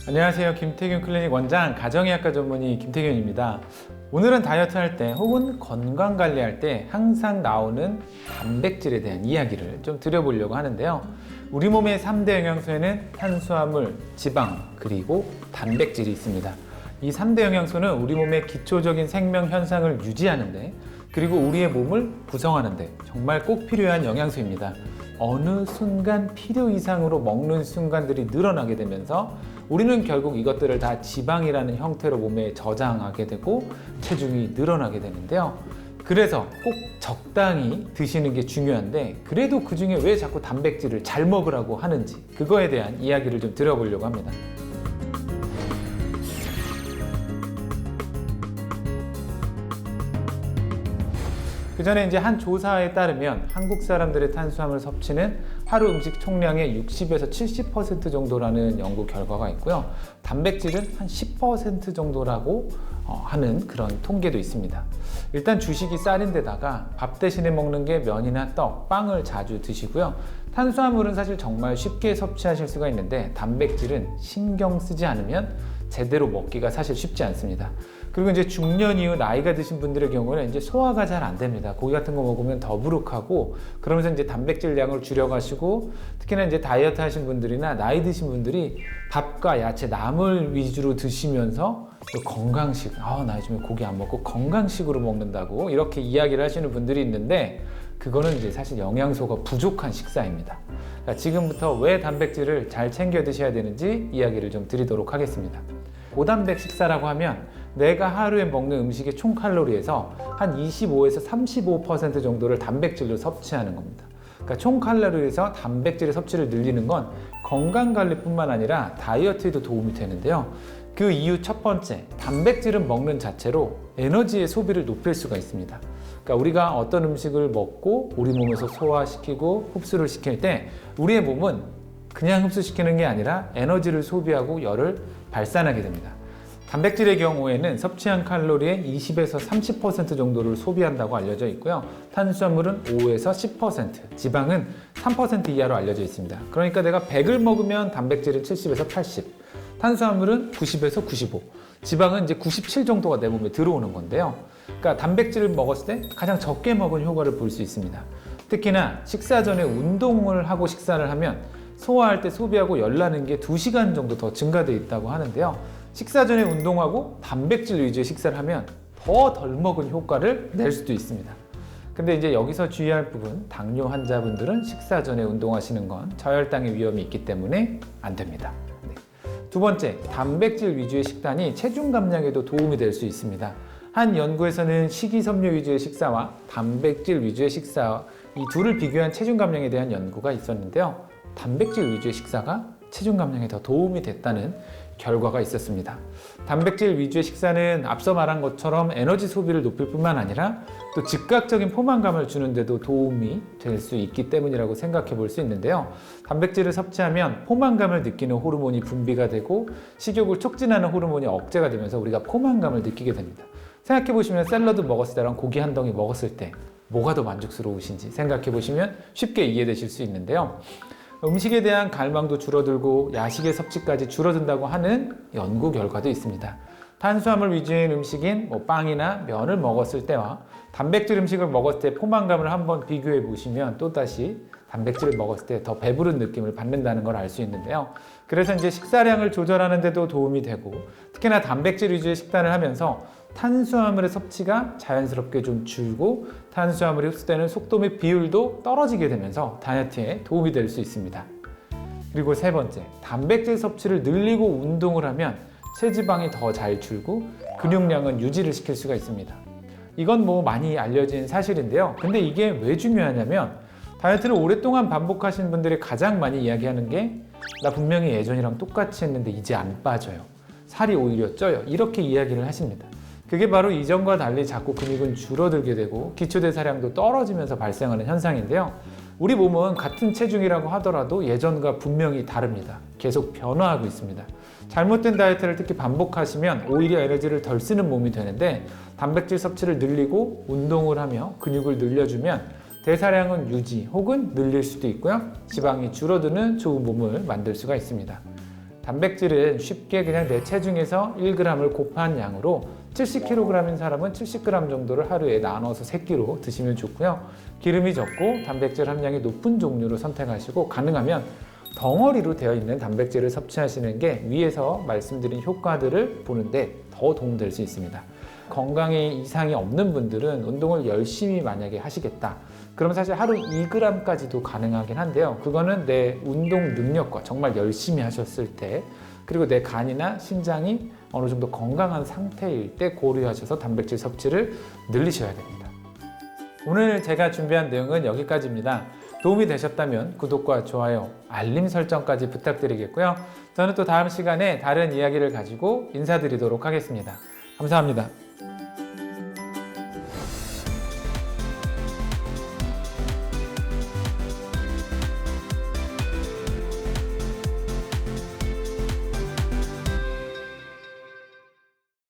안녕하세요. 김태균 클리닉 원장 가정의학과 전문의 김태균입니다. 오늘은 다이어트 할 때 혹은 건강 관리할 때 항상 나오는 단백질에 대한 이야기를 좀 드려보려고 하는데요. 우리 몸의 3대 영양소에는 탄수화물, 지방, 그리고 단백질이 있습니다. 이 3대 영양소는 우리 몸의 기초적인 생명 현상을 유지하는데, 그리고 우리의 몸을 구성하는데 정말 꼭 필요한 영양소입니다. 어느 순간 필요 이상으로 먹는 순간들이 늘어나게 되면서 우리는 결국 이것들을 다 지방이라는 형태로 몸에 저장하게 되고 체중이 늘어나게 되는데요. 그래서 꼭 적당히 드시는 게 중요한데, 그래도 그 중에 왜 자꾸 단백질을 잘 먹으라고 하는지, 그거에 대한 이야기를 좀 드려보려고 합니다. 그 전에 이제 한 조사에 따르면 한국 사람들의 탄수화물 섭취는 하루 음식 총량의 60에서 70% 정도라는 연구 결과가 있고요. 단백질은 한 10% 정도라고 하는 그런 통계도 있습니다. 일단 주식이 쌀인데다가 밥 대신에 먹는 게 면이나 떡, 빵을 자주 드시고요. 탄수화물은 사실 정말 쉽게 섭취하실 수가 있는데, 단백질은 신경 쓰지 않으면 제대로 먹기가 사실 쉽지 않습니다. 그리고 이제 중년 이후 나이가 드신 분들의 경우는 이제 소화가 잘 안 됩니다. 고기 같은 거 먹으면 더부룩하고, 그러면서 이제 단백질 양을 줄여가시고, 특히나 이제 다이어트 하신 분들이나 나이 드신 분들이 밥과 야채, 나물 위주로 드시면서 또 건강식, 나 요즘에 고기 안 먹고 건강식으로 먹는다고 이렇게 이야기를 하시는 분들이 있는데, 그거는 이제 사실 영양소가 부족한 식사입니다. 그러니까 지금부터 왜 단백질을 잘 챙겨 드셔야 되는지 이야기를 좀 드리도록 하겠습니다. 고단백 식사라고 하면 내가 하루에 먹는 음식의 총 칼로리에서 한 25에서 35% 정도를 단백질로 섭취하는 겁니다. 그러니까 총 칼로리에서 단백질의 섭취를 늘리는 건 건강관리뿐만 아니라 다이어트에도 도움이 되는데요. 그 이유 첫 번째, 단백질은 먹는 자체로 에너지의 소비를 높일 수가 있습니다. 그러니까 우리가 어떤 음식을 먹고 우리 몸에서 소화시키고 흡수를 시킬 때 우리의 몸은 그냥 흡수시키는 게 아니라 에너지를 소비하고 열을 발산하게 됩니다. 단백질의 경우에는 섭취한 칼로리의 20에서 30% 정도를 소비한다고 알려져 있고요. 탄수화물은 5에서 10%, 지방은 3% 이하로 알려져 있습니다. 그러니까 내가 100을 먹으면 단백질은 70에서 80, 탄수화물은 90에서 95, 지방은 이제 97 정도가 내 몸에 들어오는 건데요. 그러니까 단백질을 먹었을 때 가장 적게 먹은 효과를 볼 수 있습니다. 특히나 식사 전에 운동을 하고 식사를 하면 소화할 때 소비하고 열나는 게 2시간 정도 더 증가되어 있다고 하는데요. 식사 전에 운동하고 단백질 위주의 식사를 하면 더 덜 먹은 효과를 낼 수도 있습니다. 근데 이제 여기서 주의할 부분, 당뇨 환자분들은 식사 전에 운동하시는 건 저혈당의 위험이 있기 때문에 안 됩니다. 두 번째, 단백질 위주의 식단이 체중 감량에도 도움이 될 수 있습니다. 한 연구에서는 식이섬유 위주의 식사와 단백질 위주의 식사, 이 둘을 비교한 체중 감량에 대한 연구가 있었는데요. 단백질 위주의 식사가 체중 감량에 더 도움이 됐다는 결과가 있었습니다. 단백질 위주의 식사는 앞서 말한 것처럼 에너지 소비를 높일 뿐만 아니라 또 즉각적인 포만감을 주는데도 도움이 될 수 있기 때문이라고 생각해 볼 수 있는데요. 단백질을 섭취하면 포만감을 느끼는 호르몬이 분비가 되고 식욕을 촉진하는 호르몬이 억제가 되면서 우리가 포만감을 느끼게 됩니다. 생각해 보시면 샐러드 먹었을 때랑 고기 한 덩이 먹었을 때 뭐가 더 만족스러우신지 생각해 보시면 쉽게 이해되실 수 있는데요. 음식에 대한 갈망도 줄어들고 야식의 섭취까지 줄어든다고 하는 연구 결과도 있습니다. 탄수화물 위주의 음식인 빵이나 면을 먹었을 때와 단백질 음식을 먹었을 때 포만감을 한번 비교해 보시면 또다시 단백질을 먹었을 때 더 배부른 느낌을 받는다는 걸 알 수 있는데요. 그래서 이제 식사량을 조절하는 데도 도움이 되고, 특히나 단백질 위주의 식단을 하면서 탄수화물의 섭취가 자연스럽게 좀 줄고 탄수화물이 흡수되는 속도 및 비율도 떨어지게 되면서 다이어트에 도움이 될 수 있습니다. 그리고 세 번째, 단백질 섭취를 늘리고 운동을 하면 체지방이 더 잘 줄고 근육량은 유지를 시킬 수가 있습니다. 이건 많이 알려진 사실인데요. 근데 이게 왜 중요하냐면, 다이어트를 오랫동안 반복하신 분들이 가장 많이 이야기하는 게, 나 분명히 예전이랑 똑같이 했는데 이제 안 빠져요, 살이 오히려 쪄요, 이렇게 이야기를 하십니다. 그게 바로 이전과 달리 자꾸 근육은 줄어들게 되고 기초대사량도 떨어지면서 발생하는 현상인데요. 우리 몸은 같은 체중이라고 하더라도 예전과 분명히 다릅니다. 계속 변화하고 있습니다. 잘못된 다이어트를 특히 반복하시면 오히려 에너지를 덜 쓰는 몸이 되는데, 단백질 섭취를 늘리고 운동을 하며 근육을 늘려주면 대사량은 유지 혹은 늘릴 수도 있고요. 지방이 줄어드는 좋은 몸을 만들 수가 있습니다. 단백질은 쉽게 그냥 내 체중에서 1g을 곱한 양으로 70kg인 사람은 70g 정도를 하루에 나눠서 3끼로 드시면 좋고요. 기름이 적고 단백질 함량이 높은 종류로 선택하시고 가능하면 덩어리로 되어 있는 단백질을 섭취하시는 게 위에서 말씀드린 효과들을 보는데 더 도움될 수 있습니다. 건강에 이상이 없는 분들은 운동을 열심히 만약에 하시겠다. 그럼 사실 하루 2g까지도 가능하긴 한데요. 그거는 내 운동 능력과 정말 열심히 하셨을 때, 그리고 내 간이나 신장이 어느 정도 건강한 상태일 때 고려하셔서 단백질 섭취를 늘리셔야 됩니다. 오늘 제가 준비한 내용은 여기까지입니다. 도움이 되셨다면 구독과 좋아요, 알림 설정까지 부탁드리겠고요. 저는 또 다음 시간에 다른 이야기를 가지고 인사드리도록 하겠습니다. 감사합니다.